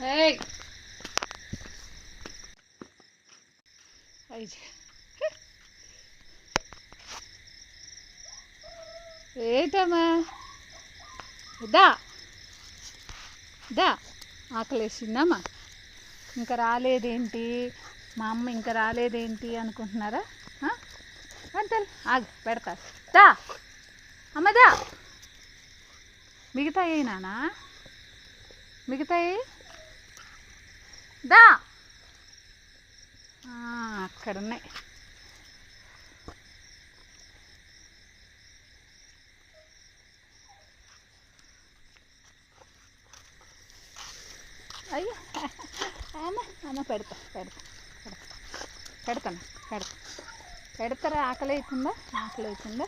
ఏయ్ ఏటమ్మా దా దా ఆకలేసిందమ్మా. ఇంకా రాలేదేంటి మా అమ్మ, ఇంకా రాలేదేంటి అనుకుంటున్నారా? అంతే ఆగు పెడతా. దా అమ్మదా. మిగతాయి నానా, మిగతాయి దా. అక్కడున్నాయి. అయ్యో అమ్మ పెడతా పెడతా పెడతాను పెడతారా? ఆకలి అవుతుందా? ఆకలి అవుతుందా?